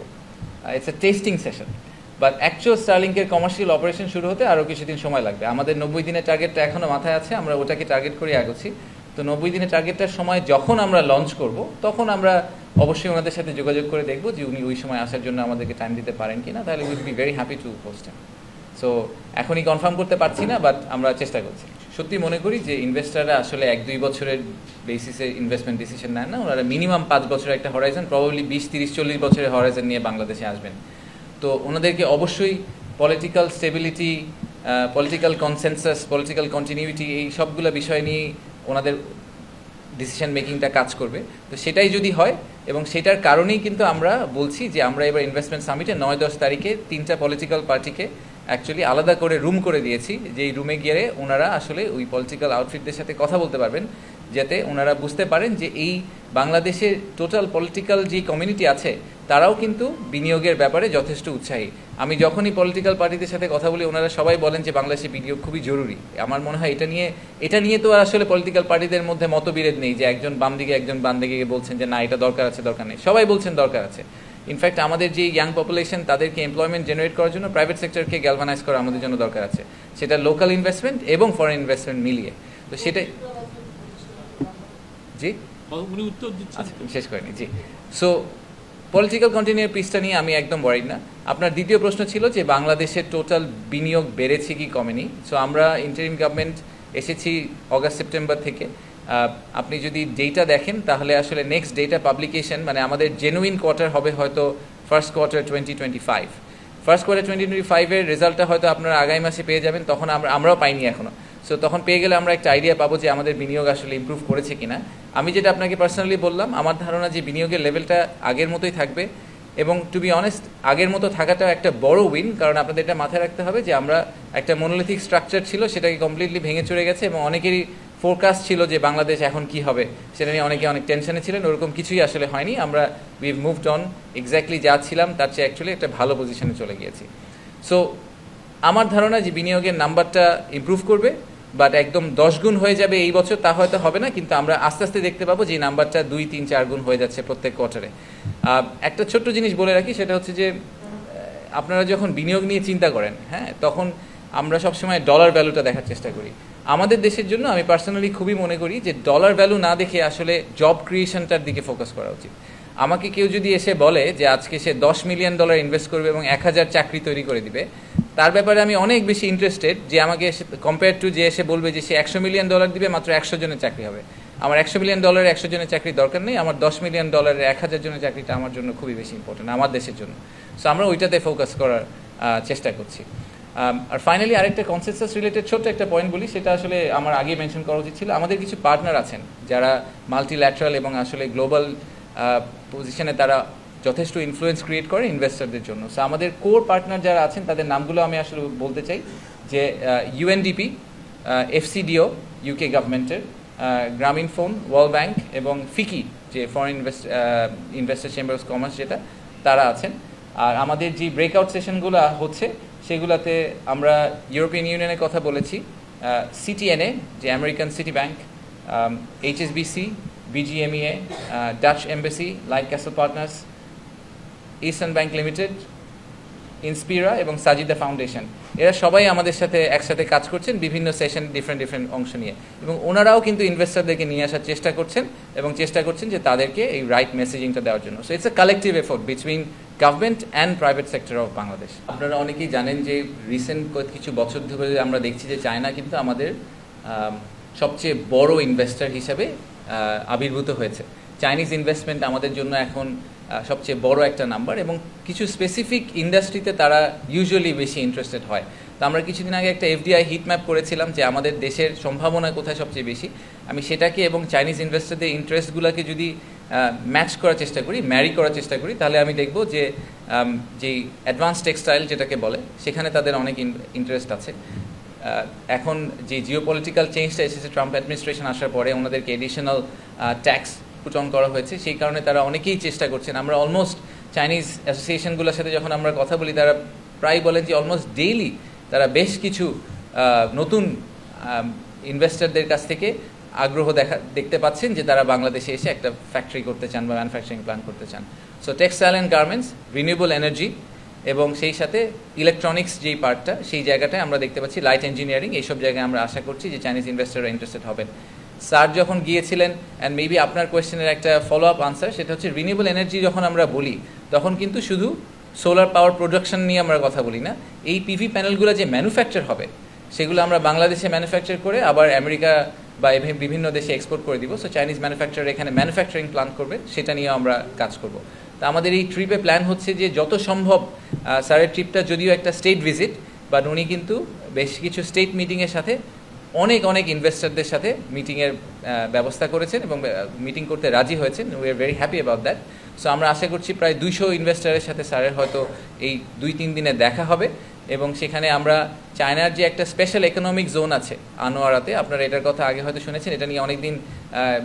It's a testing session, but actual স্টারলিংকের কমার্শিয়াল অপারেশন শুরু হতে আরও কিছুদিন সময় লাগবে। আমাদের 90 দিনের টার্গেটটা এখনও মাথায় আছে, আমরা ওটাকে টার্গেট করে আগাচ্ছি। তো 90 দিনের টার্গেটটার সময় যখন আমরা লঞ্চ করব, তখন আমরা অবশ্যই ওনাদের সাথে যোগাযোগ করে দেখব যে উনি ওই সময় আসার জন্য আমাদেরকে টাইম দিতে পারেন কিনা, তাহলে will be very happy to host him. So এখনই কনফার্ম করতে পারছি না, বাট আমরা চেষ্টা করছি। সত্যি মনে করি যে ইনভেস্টাররা আসলে 1-2 বছরের বেসিসে ইনভেস্টমেন্ট ডিসিশন নেন না, ওনারা মিনিমাম 5 বছরের একটা হরাইজন, প্রবাবলি 20-30-40 বছরের হরাইজন নিয়ে বাংলাদেশে আসবেন। তো ওনাদেরকে অবশ্যই political stability, political consensus, political continuity, এই সবগুলো বিষয় নিয়ে ওনাদের ডিসিশন মেকিংটা কাজ করবে। তো সেটাই যদি হয়, এবং সেটার কারণেই কিন্তু আমরা বলছি যে আমরা এবার ইনভেস্টমেন্ট সামিটে 9-10 তারিখে 3টা পলিটিক্যাল পার্টিকে অ্যাকচুয়ালি আলাদা করে রুম করে দিয়েছি, যেই রুমে গিয়ে ওনারা আসলে ওই পলিটিক্যাল আউটফিটদের সাথে কথা বলতে পারবেন, যাতে ওনারা বুঝতে পারেন যে এই বাংলাদেশের টোটাল পলিটিক্যাল যে কমিউনিটি আছে, তারাও কিন্তু বিনিয়োগের ব্যাপারে যথেষ্ট উৎসাহী। আমি যখনই পলিটিক্যাল পার্টিদের সাথে কথা বলি, ওনারা সবাই বলেন যে বাংলাদেশে বিনিয়োগ খুবই জরুরি। আমার মনে হয় এটা নিয়ে তো আসলে পলিটিক্যাল পার্টিদের মধ্যে মতবিরোধ নেই, যে একজন বাম দিকে একজন বাম দিকে বলছেন যে না এটা দরকার আছে, দরকার নেই, সবাই বলছেন দরকার আছে। ইনফ্যাক্ট আমাদের যে ইয়াং পপুলেশন, তাদেরকে এমপ্লয়মেন্ট জেনারেট করার জন্য প্রাইভেট সেক্টরকে গ্যালভানাইজ করা আমাদের জন্য দরকার আছে, সেটা লোকাল ইনভেস্টমেন্ট এবং ফরেন ইনভেস্টমেন্ট মিলিয়ে। তো সেটাই, জি উনি উত্তর দিচ্ছেন, আচ্ছা শেষ করেনি। জি, সো পলিটিক্যাল কন্টিনিউর পিসটা নিয়ে আমি একদম ওয়ারিড না। আপনার দ্বিতীয় প্রশ্ন ছিল যে বাংলাদেশের টোটাল বিনিয়োগ বেড়েছে কি কমেনি। সো আমরা ইন্টারিম গভর্নমেন্ট এসেছি অগাস্ট সেপ্টেম্বর থেকে। আপনি যদি ডেটা দেখেন, তাহলে আসলে নেক্সট ডেটা পাবলিকেশন, মানে আমাদের জেনুইন কোয়ার্টার হবে হয়তো ফার্স্ট কোয়ার্টার 2025। ফার্স্ট কোয়ার্টার 2025-এর রেজাল্টটা হয়তো আপনারা আগামী মাসে পেয়ে যাবেন, তখন আমরাও পাইনি এখনও। সো তখন পেয়ে গেলে আমরা একটা আইডিয়া পাবো যে আমাদের বিনিয়োগ আসলে ইমপ্রুভ করেছে কিনা। আমি যেটা আপনাকে পার্সোনালি বললাম, আমার ধারণা যে বিনিয়োগের লেভেলটা আগের মতোই থাকবে, এবং টু বি অনেস্ট আগের মতো থাকাটাও একটা বড় উইন, কারণ আপনাদের এটা মাথায় রাখতে হবে যে আমরা একটা মনোলিথিক স্ট্রাকচার ছিল, সেটাকে কমপ্লিটলি ভেঙে চড়ে গেছে, এবং অনেকেরই ফোরকাস্ট ছিল যে বাংলাদেশ এখন কি হবে, সেটা নিয়ে অনেকে অনেক টেনশনে ছিলেন। ওরকম কিছুই আসলে হয়নি, আমরা উই মুভড অন, এক্স্যাক্টলি যা ছিলাম তার চেয়ে অ্যাকচুয়ালি একটা ভালো পজিশনে চলে গিয়েছি। সো আমার ধারণা যে বিনিয়োগের নাম্বারটা ইমপ্রুভ করবে, বাট একদম 10 গুণ হয়ে যাবে এই বছর তা হয়তো হবে না, কিন্তু আমরা আস্তে আস্তে দেখতে পাবো যে নাম্বারটা 2, 3, 4 গুণ হয়ে যাচ্ছে প্রত্যেক কোয়ার্টারে। একটা ছোট্ট জিনিস বলে রাখি, সেটা হচ্ছে যে আপনারা যখন বিনিয়োগ নিয়ে চিন্তা করেন, হ্যাঁ, তখন আমরা সবসময় ডলার ভ্যালুটা দেখার চেষ্টা করি। আমাদের দেশের জন্য আমি পার্সোনালি খুবই মনে করি যে ডলার ভ্যালু না দেখে আসলে জব ক্রিয়েশনটার দিকে ফোকাস করা উচিত। আমাকে কেউ যদি এসে বলে যে আজকে সে $10 মিলিয়ন ইনভেস্ট করবে এবং 1000 চাকরি তৈরি করে দিবে, তার ব্যাপারে আমি অনেক বেশি ইন্টারেস্টেড যে আমাকে এসে কম্পেয়ার টু যে এসে বলবে যে সে $100 মিলিয়ন দিবে, মাত্র 100 জনের চাকরি হবে। আমার $100 মিলিয়ন 100 জনের চাকরি দরকার নেই, আমার $10 মিলিয়ন 1000 জনের চাকরিটা আমার জন্য খুবই বেশি ইম্পর্টেন্ট, আমার দেশের জন্য। সো আমরা ওইটাতে ফোকাস করার চেষ্টা করছি। আর ফাইনালি আরেকটা কনসেনসাস রিলেটেড ছোট্ট একটা পয়েন্ট বলি, সেটা আসলে আমার আগে মেনশন করা উচিত ছিল। আমাদের কিছু পার্টনার আছেন যারা মাল্টিল্যাটারাল এবং আসলে গ্লোবাল পজিশনে তারা যথেষ্ট ইনফ্লুয়েন্স ক্রিয়েট করে ইনভেস্টরদের জন্য। সো আমাদের কোর পার্টনার যারা আছেন তাদের নামগুলো আমি আসলে বলতে চাই, যে UNDP, FCDO ইউকে গভর্নমেন্টের, গ্রামীণ ফোন, ওয়ার্ল্ড ব্যাংক এবং ফিকি যে foreign investor chamber of commerce যেটা, তারা আছেন। আর আমাদের যে ব্রেকআউট সেশনগুলো হচ্ছে সেগুলোতে আমরা ইউরোপিয়ান ইউনিয়নের কথা বলেছি, CTNA যে American Citibank, HSBC, BGMEA, Dutch embassy, LightCastle Partners, Eastern Bank Limited, Inspira এবং সাজিদা ফাউন্ডেশন, এরা সবাই আমাদের সাথে একসাথে কাজ করছেন বিভিন্ন সেশন, ডিফারেন্ট অংশ নিয়ে, এবং ওনারাও কিন্তু ইনভেস্টরদেরকে নিয়ে আসার চেষ্টা করছেন এবং চেষ্টা করছেন যে তাদেরকে এই রাইট মেসেজিংটা দেওয়ার জন্য। So it's a collective effort between government and private sector of Bangladesh. আপনারা অনেকেই জানেন যে রিসেন্ট কিছু বছর ধরে আমরা দেখছি যে চায়না কিন্তু আমাদের সবচেয়ে বড় ইনভেস্টর হিসাবে আবির্ভূত হয়েছে। চাইনিজ ইনভেস্টমেন্ট আমাদের জন্য এখন সবচেয়ে বড় একটা নাম্বার, এবং কিছু স্পেসিফিক ইন্ডাস্ট্রিতে তারা ইউজুয়ালি বেশি ইন্টারেস্টেড হয়। তো আমরা কিছুদিন আগে একটা FDI হিট ম্যাপ করেছিলাম যে আমাদের দেশের সম্ভাবনা কোথায় সবচেয়ে বেশি। আমি সেটাকে এবং চাইনিজ ইনভেস্টরদের ইন্টারেস্টগুলোকে যদি ম্যাচ করার চেষ্টা করি, ম্যারি করার চেষ্টা করি, তাহলে আমি দেখব যে যেই অ্যাডভান্স টেক্সটাইল যেটাকে বলে, সেখানে তাদের অনেক ইন্টারেস্ট আছে। এখন যে জিওপলিটিক্যাল চেঞ্জটা এসেছে ট্রাম্প অ্যাডমিনিস্ট্রেশন আসার পরে, ওনাদেরকে এডিশনাল ট্যাক্স পুট অন করা হয়েছে, সেই কারণে তারা অনেকেই চেষ্টা করছেন। আমরা অলমোস্ট চাইনিজ অ্যাসোসিয়েশনগুলোর সাথে যখন আমরা কথা বলি, তারা প্রায় বলেন যে অলমোস্ট ডেইলি তারা বেশ কিছু নতুন ইনভেস্টরদের কাছ থেকে আগ্রহ দেখতে পাচ্ছেন যে তারা বাংলাদেশে এসে একটা ফ্যাক্টরি করতে চান বা ম্যানুফ্যাকচারিং প্ল্যান করতে চান। So textile and garments, renewable energy এবং সেই সাথে ইলেকট্রনিক্স যেই পার্টটা, সেই জায়গাটায় আমরা দেখতে পাচ্ছি লাইট ইঞ্জিনিয়ারিং, এইসব জায়গায় আমরা আশা করছি যে চাইনিজ ইনভেস্টররা ইন্টারেস্টেড হবেন। স্যার যখন গিয়েছিলেন, অ্যান্ড মেবি আপনার কোয়েশ্চেনের একটা ফলো আপ আনসার, সেটা হচ্ছে রিনিউয়েবল এনার্জি যখন আমরা বলি তখন কিন্তু শুধু সোলার পাওয়ার প্রোডাকশন নিয়ে আমরা কথা বলি না। এই পিভি প্যানেলগুলো যে ম্যানুফ্যাকচার হবে সেগুলো আমরা বাংলাদেশে ম্যানুফ্যাকচার করে আবার আমেরিকা বা বিভিন্ন দেশে এক্সপোর্ট করে দিব। সো চাইনিজ ম্যানুফ্যাকচারার এখানে ম্যানুফ্যাকচারিং প্ল্যান করবে, সেটা নিয়েও আমরা কাজ করব। তো আমাদের এই ট্রিপে প্ল্যান হচ্ছে যে যত সম্ভব, স্যারের ট্রিপটা যদিও একটা স্টেট ভিজিট, বাট উনি কিন্তু বেশ কিছু স্টেট মিটিংয়ের সাথে অনেক ইনভেস্টরদের সাথে মিটিংয়ের ব্যবস্থা করেছেন এবং মিটিং করতে রাজি হয়েছেন। We are very happy about that. So আমরা আশা করছি প্রায় 200 ইনভেস্টরের সাথে স্যারের হয়তো এই 2-3 দিনে দেখা হবে, এবং সেখানে আমরা চায়নার যে একটা স্পেশাল ইকোনমিক জোন আছে আনোয়ারাতে, আপনারা এটার কথা আগে হয়তো শুনেছেন, এটা নিয়ে অনেকদিন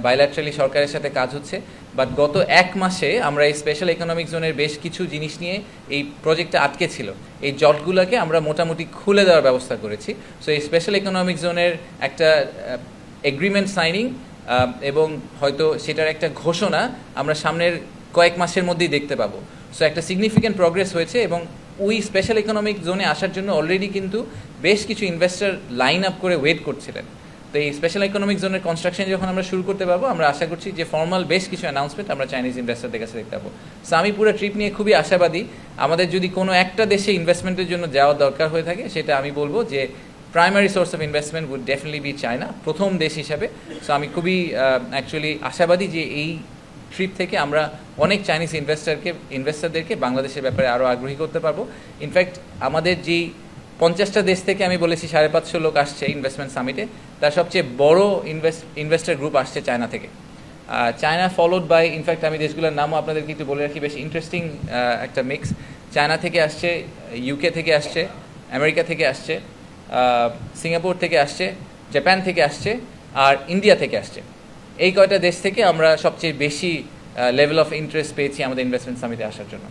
বাইল্যাটারালি সরকারের সাথে কাজ হচ্ছে, বাট গত 1 মাসে আমরা এই স্পেশাল ইকোনমিক জোনের বেশ কিছু জিনিস নিয়ে এই প্রজেক্টটা আটকে ছিল, এই জটগুলোকে আমরা মোটামুটি খুলে দেওয়ার ব্যবস্থা করেছি। সো এই স্পেশাল ইকোনমিক জোনের একটা এগ্রিমেন্ট সাইনিং এবং হয়তো সেটার একটা ঘোষণা আমরা সামনের কয়েক মাসের মধ্যেই দেখতে পাবো। সো একটা সিগনিফিক্যান্ট প্রগ্রেস হয়েছে, এবং ওই স্পেশাল ইকোনমিক জোনে আসার জন্য অলরেডি কিন্তু বেশ কিছু ইনভেস্টর লাইন আপ করে ওয়েট করছিলেন। তো এই স্পেশাল ইকোনমিক জোনের কনস্ট্রাকশন যখন আমরা শুরু করতে পারবো, আমরা আশা করছি যে ফর্মাল বেশ কিছু অ্যানাউন্সমেন্ট আমরা চাইনিজ ইনভেস্টরদের কাছে দেখতে পাবো। সো আমি পুরো ট্রিপ নিয়ে খুবই আশাবাদী। আমাদের যদি কোনো একটা দেশে ইনভেস্টমেন্টের জন্য যাওয়ার দরকার হয়ে থাকে, সেটা আমি বলবো যে primary source of investment would definitely be China, প্রথম দেশ হিসাবে। সো আমি খুবই অ্যাকচুয়ালি আশাবাদী যে এই ট্রিপ থেকে আমরা অনেক চাইনিজ ইনভেস্টরদেরকে বাংলাদেশের ব্যাপারে আরও আগ্রহী করতে পারবো। ইনফ্যাক্ট আমাদের যেই 50টা দেশ থেকে আমি বলেছি 550 লোক আসছে ইনভেস্টমেন্ট সামিটে, তার সবচেয়ে বড় ইনভেস্টর গ্রুপ আসছে চায়না থেকে। চায়না ফলোড বাই, ইনফ্যাক্ট আমি দেশগুলোর নামও আপনাদেরকে একটু বলে রাখি, বেশ ইন্টারেস্টিং একটা মিক্স। চায়না থেকে আসছে, UK থেকে আসছে, আমেরিকা থেকে আসছে, সিঙ্গাপুর থেকে আসছে, জাপান থেকে আসছে, আর ইন্ডিয়া থেকে আসছে। এই কয়টা দেশ থেকে আমরা সবচেয়ে বেশি লেভেল অফ ইন্টারেস্ট পেয়েছি আমাদের ইনভেস্টমেন্ট সামিটে আসার জন্য।